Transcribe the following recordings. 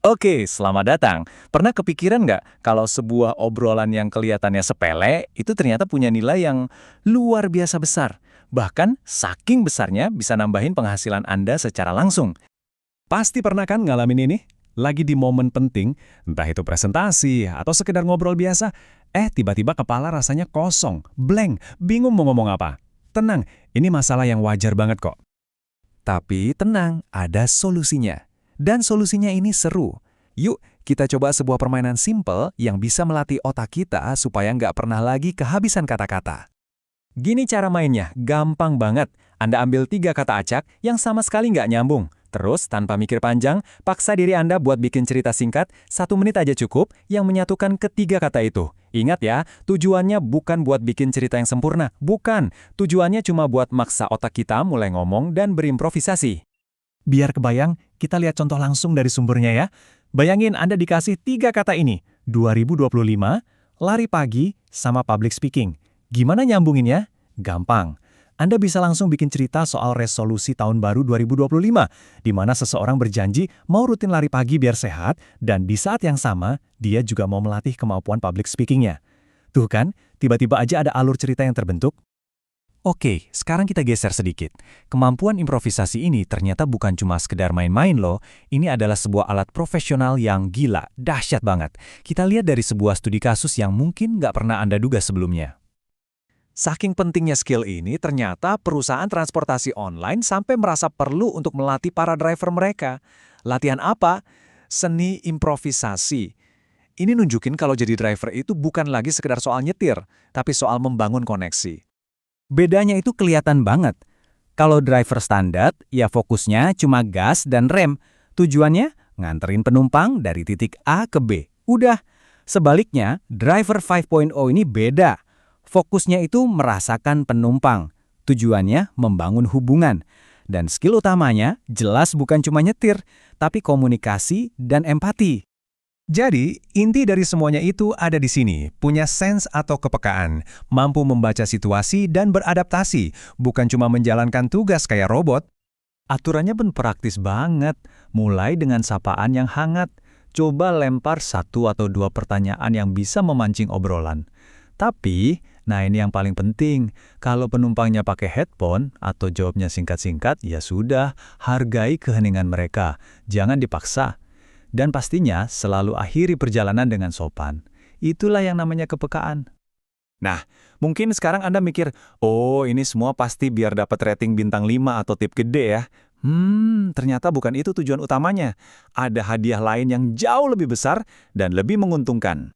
Oke, selamat datang. Pernah kepikiran nggak kalau sebuah obrolan yang kelihatannya sepele itu ternyata punya nilai yang luar biasa besar? Bahkan saking besarnya bisa nambahin penghasilan Anda secara langsung. Pasti pernah kan ngalamin ini? Lagi di momen penting, entah itu presentasi atau sekedar ngobrol biasa, tiba-tiba kepala rasanya kosong, blank, bingung mau ngomong apa. Tenang, ini masalah yang wajar banget kok. Tapi tenang, ada solusinya. Dan solusinya ini seru. Yuk, kita coba sebuah permainan simple yang bisa melatih otak kita supaya nggak pernah lagi kehabisan kata-kata. Gini cara mainnya, gampang banget. Anda ambil 3 kata acak yang sama sekali nggak nyambung. Terus, tanpa mikir panjang, paksa diri Anda buat bikin cerita singkat, 1 menit aja cukup, yang menyatukan ketiga kata itu. Ingat ya, tujuannya bukan buat bikin cerita yang sempurna. Bukan. Tujuannya cuma buat maksa otak kita mulai ngomong dan berimprovisasi. Biar kebayang, kita lihat contoh langsung dari sumbernya ya. Bayangin Anda dikasih 3 kata ini, 2025, lari pagi, sama public speaking. Gimana nyambunginnya? Gampang. Anda bisa langsung bikin cerita soal resolusi tahun baru 2025, di mana seseorang berjanji mau rutin lari pagi biar sehat, dan di saat yang sama, dia juga mau melatih kemampuan public speaking-nya. Tuh kan, tiba-tiba aja ada alur cerita yang terbentuk. Oke, sekarang kita geser sedikit. Kemampuan improvisasi ini ternyata bukan cuma sekedar main-main loh. Ini adalah sebuah alat profesional yang gila, dahsyat banget. Kita lihat dari sebuah studi kasus yang mungkin nggak pernah Anda duga sebelumnya. Saking pentingnya skill ini, ternyata perusahaan transportasi online sampai merasa perlu untuk melatih para driver mereka. Latihan apa? Seni improvisasi. Ini nunjukin kalau jadi driver itu bukan lagi sekedar soal nyetir, tapi soal membangun koneksi. Bedanya itu kelihatan banget. Kalau driver standar, ya fokusnya cuma gas dan rem. Tujuannya nganterin penumpang dari titik A ke B. Udah. Sebaliknya, driver 5.0 ini beda. Fokusnya itu merasakan penumpang. Tujuannya membangun hubungan. Dan skill utamanya jelas bukan cuma nyetir, tapi komunikasi dan empati. Jadi, inti dari semuanya itu ada di sini, punya sense atau kepekaan, mampu membaca situasi dan beradaptasi, bukan cuma menjalankan tugas kayak robot. Aturannya pun praktis banget, mulai dengan sapaan yang hangat. Coba lempar 1 atau 2 pertanyaan yang bisa memancing obrolan. Tapi, nah ini yang paling penting, kalau penumpangnya pakai headphone atau jawabnya singkat-singkat, ya sudah, hargai keheningan mereka, jangan dipaksa. Dan pastinya selalu akhiri perjalanan dengan sopan. Itulah yang namanya kepekaan. Nah, mungkin sekarang Anda mikir, oh ini semua pasti biar dapat rating bintang 5 atau tip gede ya. Ternyata bukan itu tujuan utamanya. Ada hadiah lain yang jauh lebih besar dan lebih menguntungkan.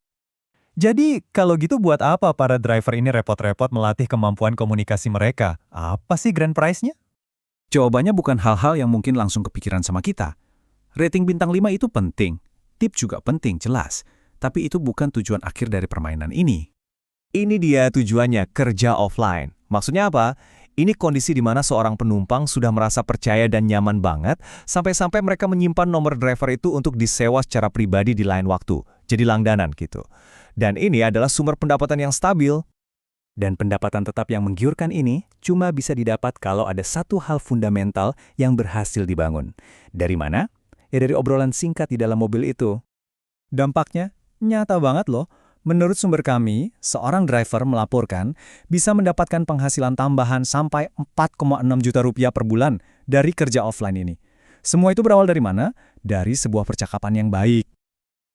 Jadi, kalau gitu buat apa para driver ini repot-repot melatih kemampuan komunikasi mereka? Apa sih grand prize-nya? Jawabannya bukan hal-hal yang mungkin langsung kepikiran sama kita. Rating bintang 5 itu penting, tip juga penting, jelas. Tapi itu bukan tujuan akhir dari permainan ini. Ini dia tujuannya kerja offline. Maksudnya apa? Ini kondisi di mana seorang penumpang sudah merasa percaya dan nyaman banget, sampai-sampai mereka menyimpan nomor driver itu untuk disewa secara pribadi di lain waktu. Jadi langganan gitu. Dan ini adalah sumber pendapatan yang stabil. Dan pendapatan tetap yang menggiurkan ini cuma bisa didapat kalau ada satu hal fundamental yang berhasil dibangun. Dari mana? Ya dari obrolan singkat di dalam mobil itu. Dampaknya nyata banget loh. Menurut sumber kami, seorang driver melaporkan bisa mendapatkan penghasilan tambahan sampai 4,6 juta rupiah per bulan dari kerja offline ini. Semua itu berawal dari mana? Dari sebuah percakapan yang baik.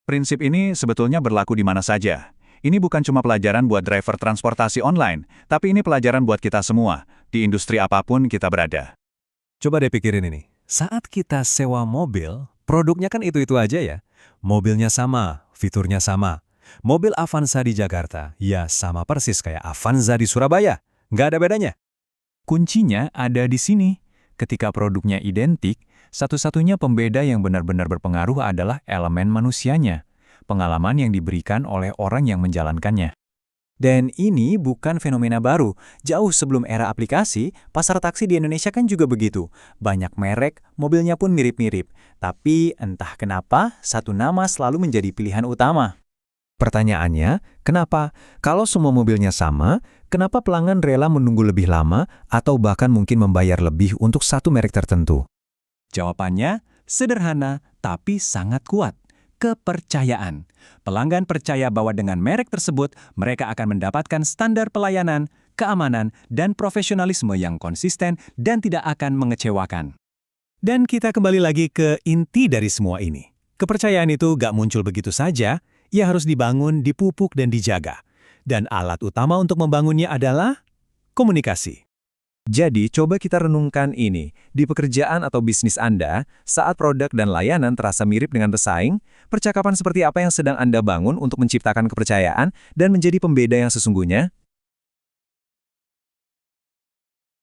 Prinsip ini sebetulnya berlaku di mana saja. Ini bukan cuma pelajaran buat driver transportasi online, tapi ini pelajaran buat kita semua, di industri apapun kita berada. Coba deh pikirin ini. Saat kita sewa mobil, produknya kan itu-itu aja ya. Mobilnya sama, fiturnya sama. Mobil Avanza di Jakarta, ya sama persis kayak Avanza di Surabaya. Nggak ada bedanya. Kuncinya ada di sini. Ketika produknya identik, satu-satunya pembeda yang benar-benar berpengaruh adalah elemen manusianya. Pengalaman yang diberikan oleh orang yang menjalankannya. Dan ini bukan fenomena baru. Jauh sebelum era aplikasi, pasar taksi di Indonesia kan juga begitu. Banyak merek, mobilnya pun mirip-mirip. Tapi entah kenapa, satu nama selalu menjadi pilihan utama. Pertanyaannya, kenapa? Kalau semua mobilnya sama, kenapa pelanggan rela menunggu lebih lama atau bahkan mungkin membayar lebih untuk satu merek tertentu? Jawabannya sederhana tapi sangat kuat. kepercayaan. Pelanggan percaya bahwa dengan merek tersebut, mereka akan mendapatkan standar pelayanan, keamanan, dan profesionalisme yang konsisten dan tidak akan mengecewakan. Dan kita kembali lagi ke inti dari semua ini. Kepercayaan itu gak muncul begitu saja, ia harus dibangun, dipupuk, dan dijaga. Dan alat utama untuk membangunnya adalah komunikasi. Jadi, coba kita renungkan ini. Di pekerjaan atau bisnis Anda, saat produk dan layanan terasa mirip dengan pesaing, percakapan seperti apa yang sedang Anda bangun untuk menciptakan kepercayaan dan menjadi pembeda yang sesungguhnya?